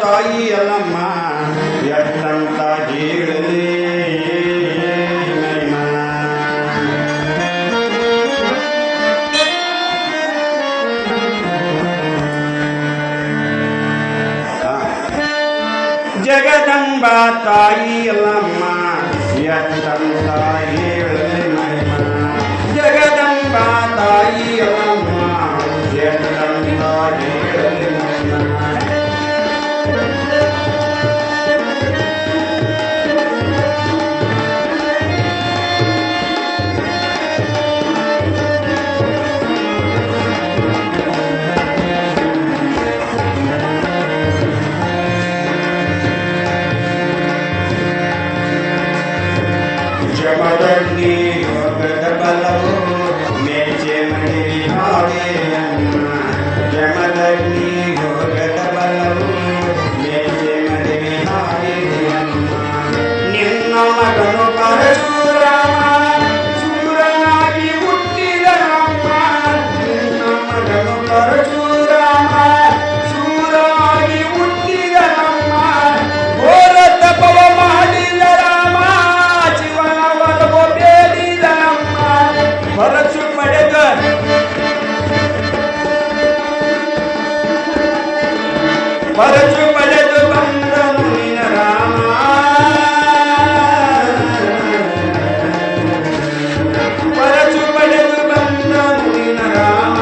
ತಾಯಿ ಅಲ್ಲಮ್ಮ ಎಷ್ಟಂತ ಹೇಳಲಿ ಜಗದಂಬ ತಾಯಿ ಅಲ್ಲಮ್ಮ ಎಷ್ಟಂತ ಹೇಳಲಿ ಜಗದಂಬ ತಾಯಿ ಅಲ್ಲಮ್ಮ ಎಷ್ಟಂತ ಹೇಳಲಿ ಜಮದಗ್ನಿ ಯೋಗದ ಬಲವು ಮೇಚೆ ಮಡಿ ಹಾಡೆಯಮ್ಮ ಜಮದಗ್ನಿ ಯೋಗದ ಬಲವು ಮೇಚೆ ಮಡಿ ಹಾಡೆಯಮ್ಮ ನಿನ್ನ ಮಗನು ಪರಶುರಾಮ ಶೂರನಾಗಿ ಹುಟ್ಟಿದನಮ್ಮ ನಿನ್ನ ಮಗನು ಪರಶುರಾಮ ಶೂರನಾಗಿ ಹುಟ್ಟಿದನಮ್ಮ ಘೋರ ತಪವ ಮಾಡಿದ ರಾಮ ಪರಶು ಪಡೆದ ಪರಶು ಪಡೆದು ಬಂದನು ನಿನ್ನ ರಾಮ ಪರಶು ಪಡೆದು ಬಂದನು ನಿನ್ನ ರಾಮ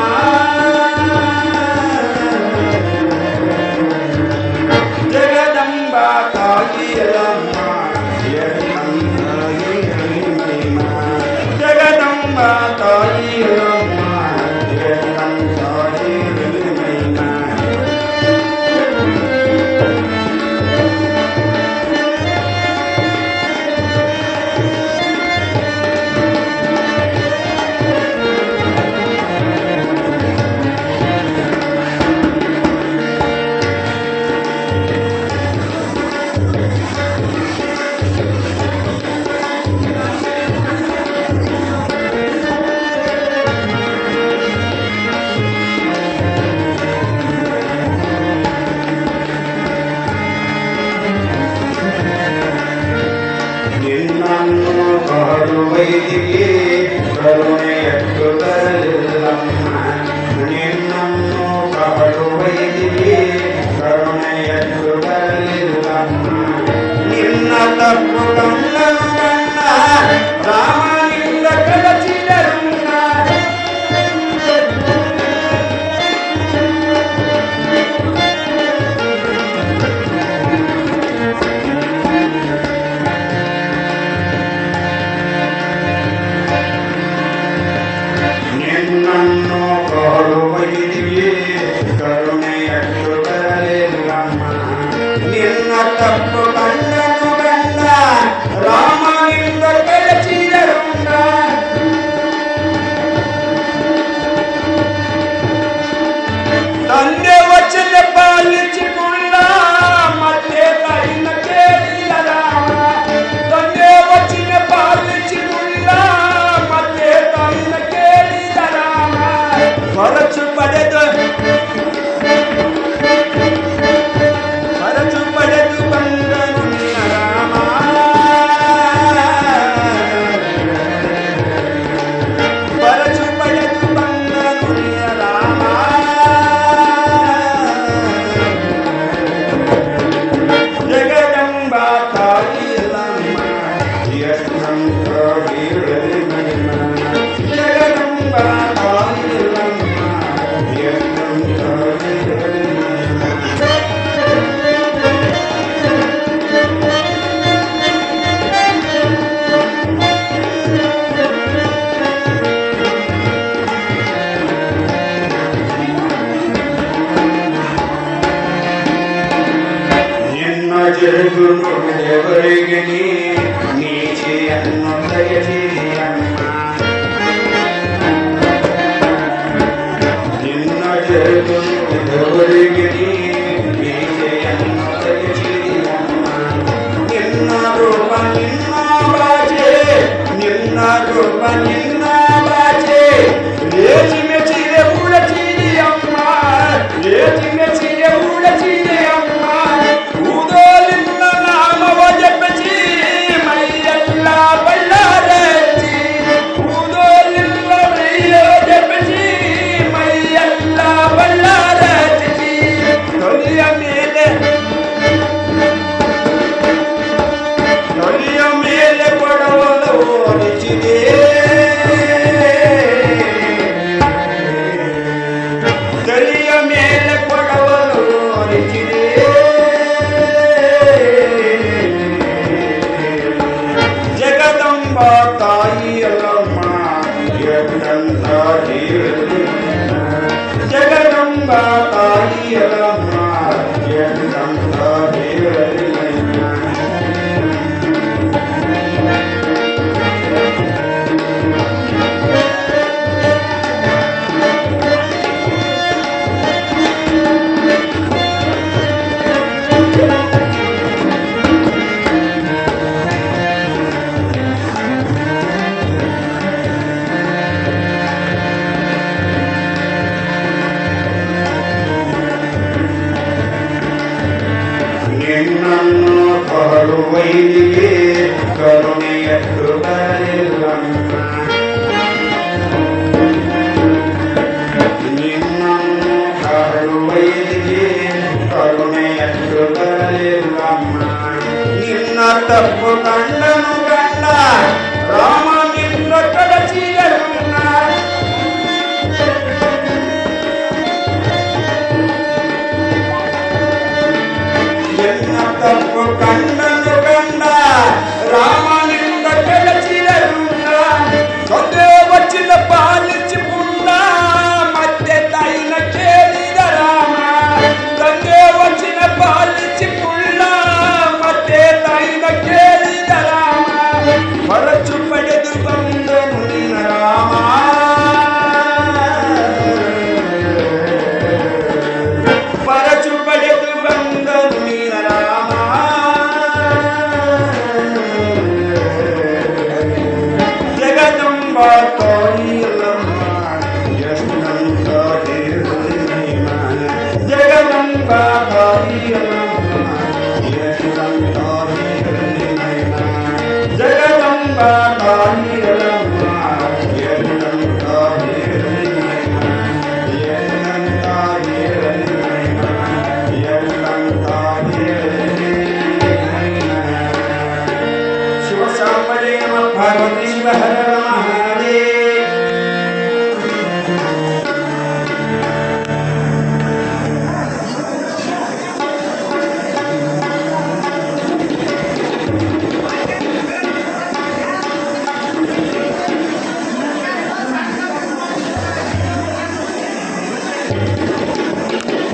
ಜಗದಂಬ ತಾಯಿಯಲ್ಲಮ್ಮ ಜಗದಂಬ ತಾಯಿಯಲ್ಲಮ್ಮ ವೈದಿಗೆ ಕರುಣೆಯಟ್ಟು ಬರಲಿಲ್ಲಮ್ಮ ನಿನ್ನನ್ನು ಕಾಡು ವೈದಿಗೆ ಕರುಣೆಯಟ್ಟು ಬರಲಿಲ್ಲಮ್ಮ ನಿನ್ನ ತಪ್ಪು ಗಂಡನು ಗಂಡ ರಾಮನಿಂದ ಕಳಚಿದರುಣ್ಣ ನಿನ್ನನ್ನು ಕಾಡುವೈದಿಗೆ ಕರುಣೆಯಟ್ಟು ಬರಲಿಲ್ಲಮ್ಮ ನಿನ್ನ ತಪ್ಪು ಗಂಡನು ಗಂಡ ರಾಮನಿಂದ ಕಳಚಿದರುಂಡ ತಂದೆ ವಚನ ಪಾಲಿಸಿಕೊಂಡ ಮತ್ತೆ ತಾಯಿನ ಕೇಳಿದ ರಾಮ ತಂದೆ ವಚನ ಪಾಲಿಸಿಕೊಂಡ ಮತ್ತೆ ತಾಯಿನ ಕೇಳಿದ ರಾಮ ಪರಶು ಪಡೆದು ಬಂದನು ನಿನ್ನ ರಾಮ ಪರಶು ಪಡೆದು ಬಂದನು ನಿನ್ನ ರಾಮ ಜಗದಂಬ ತಾಯಿಯಲ್ಲಮ್ಮ ಎಷ್ಟಂತ ಹೇಳಲಿ ಜಗದಂಬ ತಾಯಿಯಲ್ಲಮ್ಮ ಎಷ್ಟಂತ ಹೇಳಲಿ ನಿನ್ನ ಜರುಗು ನೋಡಿದವರಿಗೆ ನೀಚೆಯನ್ನು ದಯಚಿರಿಯಮ್ಮ ನಿನ್ನ ಜರುಗು ನೋಡಿದವರಿಗೆ ನೀಚೆಯನ್ನು ದಯಚಿರಿಯಮ್ಮ ನಿನ್ನ ರೂಪ ನಿನ್ನ ಬಾಜೆ ನಿನ್ನ ರೂಪ ನಿನ್ನ ಬಾಜೆ ರೇಜಿ ಮೆಚ್ಚಿದೆ ಉಳಚಿದೆಯಮ್ಮ ರೇಜಿ ಮೆಚ್ಚಿದೆ ಉಳಚಿದೆಯಮ್ಮ ಹರ